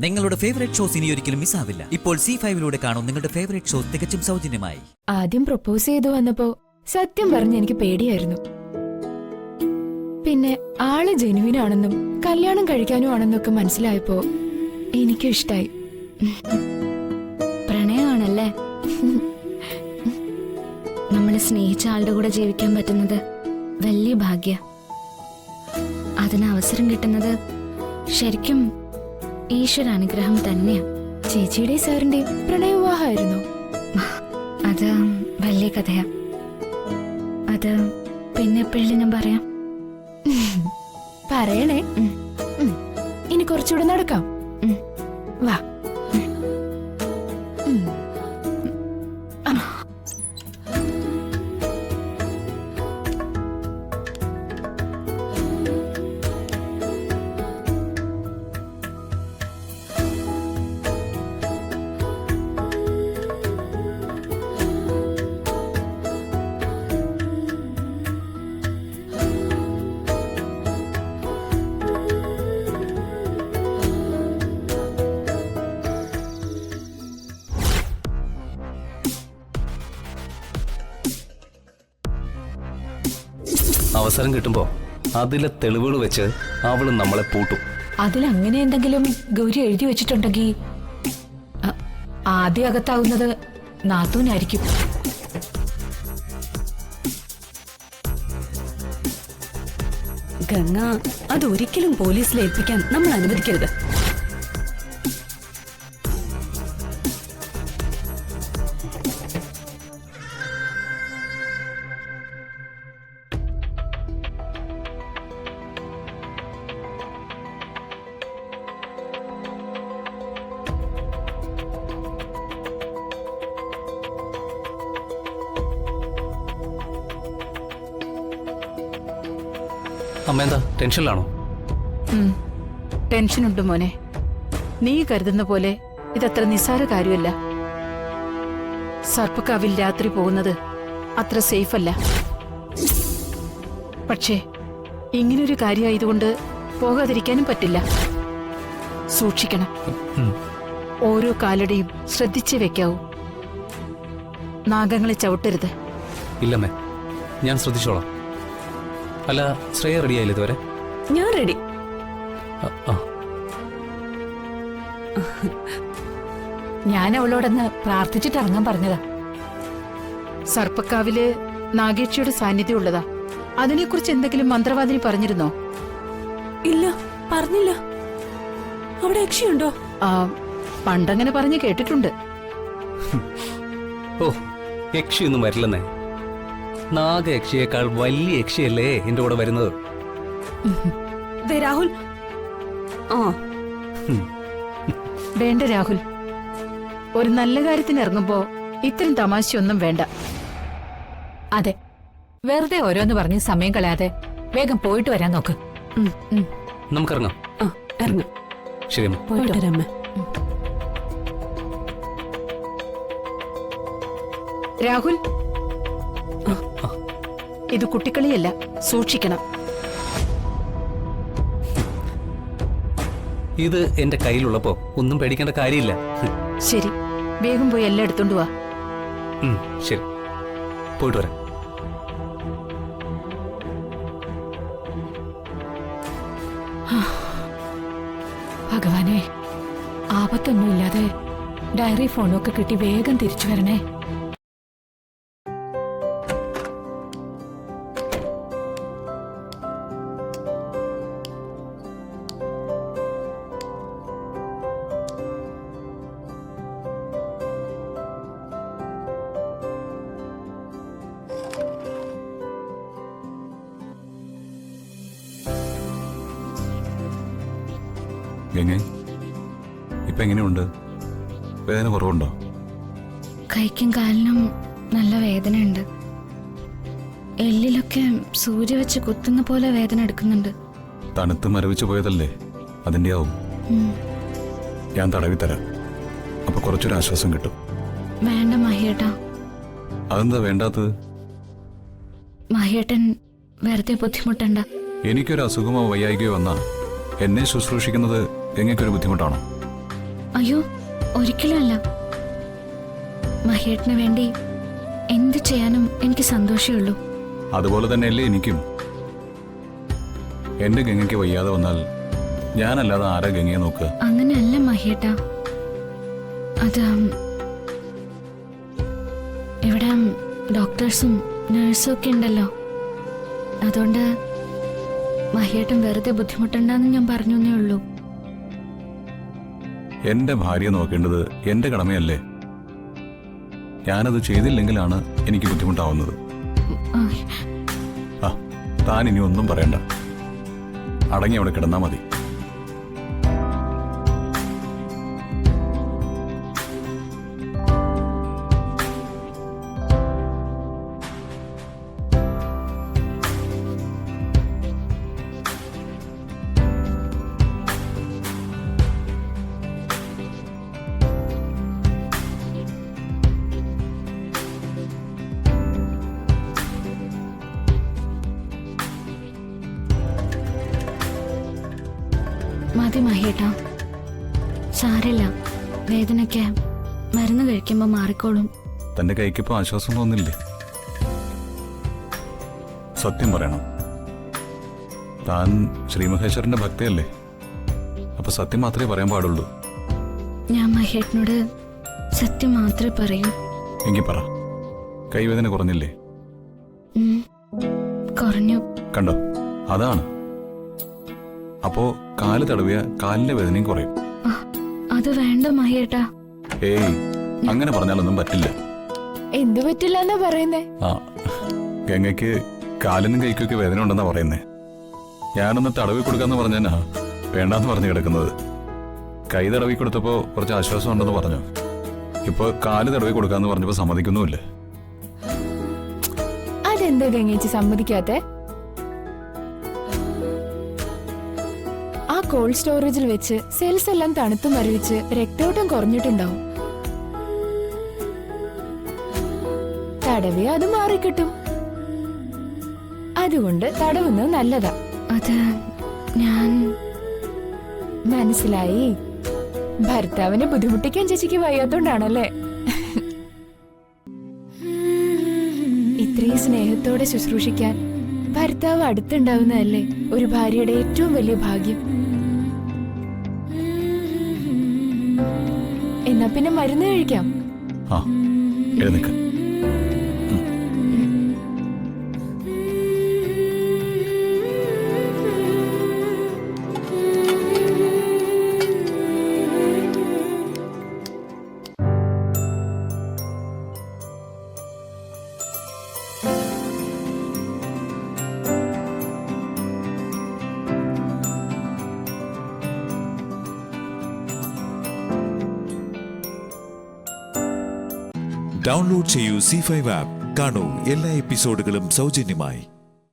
നിങ്ങളുടെ favourite shows ഇനി ഒരിക്കലും മിസ്സാവില്ല. ഇപ്പോൾ C5 കാണും നിങ്ങളുടെ ഫേവറേറ്റ് ഷോസ് തികച്ചും സൗജന്യമായി. ആദ്യം പ്രപ്പോസ് ചെയ്തു വന്നപ്പോ സത്യം പറഞ്ഞ് എനിക്ക് പേടിയായിരുന്നു. പിന്നെ ആള് ജെനുവിൻ ആണെന്നും കല്യാണം കഴിക്കാനും ആണെന്നൊക്കെ മനസ്സിലായപ്പോ എനിക്കും ഇഷ്ടായി. പ്രണയമാണല്ലേ? നമ്മള് സ്നേഹിച്ച ആളുടെ കൂടെ ജീവിക്കാൻ പറ്റുന്നത് വലിയ ഭാഗ്യ. അതിന് അവസരം കിട്ടുന്നത് ശരിക്കും ഈശ്വരാനുഗ്രഹം തന്നെയാ. ചേച്ചിയുടെ സാറിന്റെ പ്രണയവിവാഹമായിരുന്നോ? അത് വലിയ കഥയാ. അത് പിന്നെ എപ്പോഴും ഞാൻ പറയാം. പറയണേ. ഇനി കുറച്ചുകൂടെ നടക്കാം. വാ. അവസരം കിട്ടുമ്പോ അതിലെ തെളിവുകൾ വെച്ച് അവള് നമ്മളെ പൂട്ടും. അതിലങ്ങനെ എന്തെങ്കിലും ഗൗരി എഴുതി വെച്ചിട്ടുണ്ടെങ്കിൽ ആദ്യം അകത്താവുന്നത് നാത്തൂനായിരിക്കും. ഗംഗ, അതൊരിക്കലും പോലീസിൽ ഏൽപ്പിക്കാൻ നമ്മൾ അനുവദിക്കരുത്. അമ്മ എന്താ ടെൻഷനിലാണോ? ടെൻഷനുണ്ട് മോനെ. നീ കരുതുന്ന പോലെ ഇതത്ര നിസ്സാര കാര്യമല്ല. സർപ്പക്കാവിൽ രാത്രി പോകുന്നത് അത്ര സേഫ് അല്ല. പക്ഷേ ഇങ്ങനൊരു കാര്യമായതുകൊണ്ട് പോകാതിരിക്കാനും പറ്റില്ല. സൂക്ഷിക്കണം. ഓരോ കാലടിയും ശ്രദ്ധിച്ചേ വെക്കാവൂ. നാഗങ്ങളെ ചവിട്ടരുത്. ഇല്ലമ്മേ, ഞാൻ ശ്രദ്ധിച്ചോളാം. അല്ല, ശ്രേയ റെഡിയായില്ല ഇതുവരെ? ഞാൻ റെഡി. ഞാൻ അവളോടൊന്ന് പ്രാർത്ഥിച്ചിട്ട് ഇറങ്ങാൻ പറഞ്ഞതാ. സർപ്പക്കാവില് നാഗേക്ഷിയുടെ സാന്നിധ്യം ഉള്ളതാ. അതിനെക്കുറിച്ച് എന്തെങ്കിലും മന്ത്രവാദിനി പറഞ്ഞിരുന്നോ? ഇല്ല, പറഞ്ഞില്ല. അവിടെ യക്ഷിയുണ്ടോ? പണ്ടങ്ങനെ പറഞ്ഞു കേട്ടിട്ടുണ്ട്. ഓ, യക്ഷിയൊന്നും വരില്ലെന്നേ. നാഗയക്ഷിയേക്കാൾ വലിയ യക്ഷിയല്ലേ എന്റെ കൂടെ വരുന്നത്. രാഹുൽ. വേണ്ട രാഹുൽ, ഒരു നല്ല കാര്യത്തിന് ഇറങ്ങുമ്പോ ഇത്തരം തമാശയൊന്നും വേണ്ട. അതെ, വെറുതെ ഓരോന്ന് പറഞ്ഞ് സമയം കളയാതെ വേഗം പോയിട്ട് വരാൻ നോക്ക്. നമുക്കിറങ്ങാം. ഇറങ്ങാം. ശരി അമ്മ. പോയിട്ട് വരാം. രാഹുൽ, ഇത് കുട്ടിക്കളിയല്ല, സൂക്ഷിക്കണം. ഇത് എന്റെ കയ്യിലുള്ളപ്പോ ഒന്നും പേടിക്കേണ്ട കാര്യമില്ല. ശരി, വേഗം പോയി എല്ലാം എടുത്തോണ്ട് വാ. ശരി, പോയിട്ട് വരാം. ഭഗവാനെ, ആപത്തൊന്നുമില്ലാതെ ഡയറി ഫോണൊക്കെ കിട്ടി വേഗം തിരിച്ചു വരണേ. ഗംഗേ, ഇപ്പൊ എങ്ങനെയുണ്ട്? വേദന കുറവുണ്ടോ? കൈക്കും കാലിനും നല്ല വേദനയുണ്ട്. എല്ലിലൊക്കെ സൂചി വെച്ച് കുത്തുന്ന പോലെ വേദന എടുക്കുന്നുണ്ട്. തണുത്ത് മരവിച്ചു പോയതല്ലേ, അതിന്റെ ആവും. ഞാൻ തടവി തരാം, അപ്പൊ കുറച്ചൊരു ആശ്വാസം കിട്ടും. വേണ്ട മഹിയേട്ടാ. അതെന്താ വേണ്ടാത്തത്? മഹിയേട്ടൻ വെറുതെ ബുദ്ധിമുട്ടണ്ട. എനിക്കൊരു അസുഖമോ വയ്യായികയോ വന്നാ എന്നെ ശുശ്രൂഷിക്കുന്നത് എങ്ങനെയൊരു ബുദ്ധിമുട്ടാണോ? അയ്യോ, ഒരിക്കലും അല്ല. മഹേട്ടിന് വേണ്ടി എന്ത് ചെയ്യാനും എനിക്ക് സന്തോഷമേ ഉള്ളൂ. അതുപോലെ തന്നെയല്ലേ എനിക്കും. എന്റെ ഗംഗയ്ക്ക് വയ്യാതെ വന്നാൽ ഞാനല്ലാതെ ആരാ ഗംഗയെ നോക്കുക? അങ്ങനെയല്ല മഹേട്ട. അത് ഇവിടെ ഡോക്ടേഴ്സും നഴ്സും ഒക്കെ ഉണ്ടല്ലോ. അതുകൊണ്ട് മഹേട്ടൻ വെറുതെ ബുദ്ധിമുട്ടുണ്ടെന്ന് ഞാൻ പറഞ്ഞേ ഉള്ളൂ. എന്റെ ഭാര്യയെ നോക്കേണ്ടത് എന്റെ കടമയല്ലേ? ഞാനത് ചെയ്തില്ലെങ്കിലാണ് എനിക്ക് ബുദ്ധിമുട്ടാവുന്നത്. ആ, താൻ ഇനി ഒന്നും പറയണ്ട. അടങ്ങി അവിടെ കിടന്നാ മതി. മതി മഹേട്ട, സാരില്ല. വേദനയ്ക്ക് മരുന്ന് കഴിക്കുമ്പോൾ മാറിക്കോളും. തന്റെ കൈക്കിപ്പോ ആശ്വാസം തോന്നില്ലേ? സത്യം പറയണം, താൻ ശ്രീമഹേശ്വരന്റെ ഭക്തയല്ലേ? അപ്പൊ സത്യം മാത്രമേ പറയാൻ പാടുള്ളൂ. ഞാൻ മഹേട്ടനോട് സത്യം മാത്രമേ പറയൂ. എങ്കിൽ പറ, കൈവേദന കുറഞ്ഞില്ലേ? കുറഞ്ഞു. കണ്ടോ, അതാണ്. അപ്പോ കാല് തടവിയ കാലിന്റെ വേദനയും കുറയും. അത് വേണ്ട മഹേട്ടാ. ഏയ്, അങ്ങനെ പറഞ്ഞാലൊന്നും പറ്റില്ല. എന്തു പറ്റില്ല എന്നാ പറയുന്നേ? ആ, ഗംഗയ്ക്ക് കാലിനും കൈക്കൊക്കെ വേദന ഉണ്ടെന്നാ പറയുന്നേ. ഞാനൊന്ന് തടവി കൊടുക്കാന്ന് പറഞ്ഞാ വേണ്ടാന്ന് പറഞ്ഞു കിടക്കുന്നത്. കൈ തടവി കൊടുത്തപ്പോ കുറച്ച് ആശ്വാസം ഉണ്ടെന്ന് പറഞ്ഞു. ഇപ്പൊ കാല് തടവി കൊടുക്കാന്ന് പറഞ്ഞപ്പോ സമ്മതിക്കുന്നുമില്ല. അതെന്താ ഗംഗേച്ചി സമ്മതിക്കാത്തെ? ആ കോൾഡ് സ്റ്റോറേജിൽ വെച്ച് സെൽസ് എല്ലാം തണുത്തു മരവിച്ച് രക്തോട്ടം കുറഞ്ഞിട്ടുണ്ടാവും. തടവി അത് മാറിക്കിട്ടും. അതുകൊണ്ട് തടവുന്നത് നല്ലതാ. അത് ഞാൻ മനസ്സിലായി. ഭർത്താവിനെ ബുദ്ധിമുട്ടിക്കാൻ ചേച്ചിക്ക് വയ്യാത്തോണ്ടാണല്ലേ? ഇത്രയും സ്നേഹത്തോടെ ശുശ്രൂഷിക്കാൻ ഭർത്താവ് അടുത്തുണ്ടാവുന്നതല്ലേ ഒരു ഭാര്യയുടെ ഏറ്റവും വലിയ ഭാഗ്യം. എന്നാ പിന്നെ മരുന്ന് കഴിക്കാം. ആ, എഴുന്നേക്ക്. ഡൗൺലോഡ് ചെയ്യൂ C5 ആപ്പ്. കാണൂ എല്ലാ എപ്പിസോഡുകളും സൗജന്യമായി.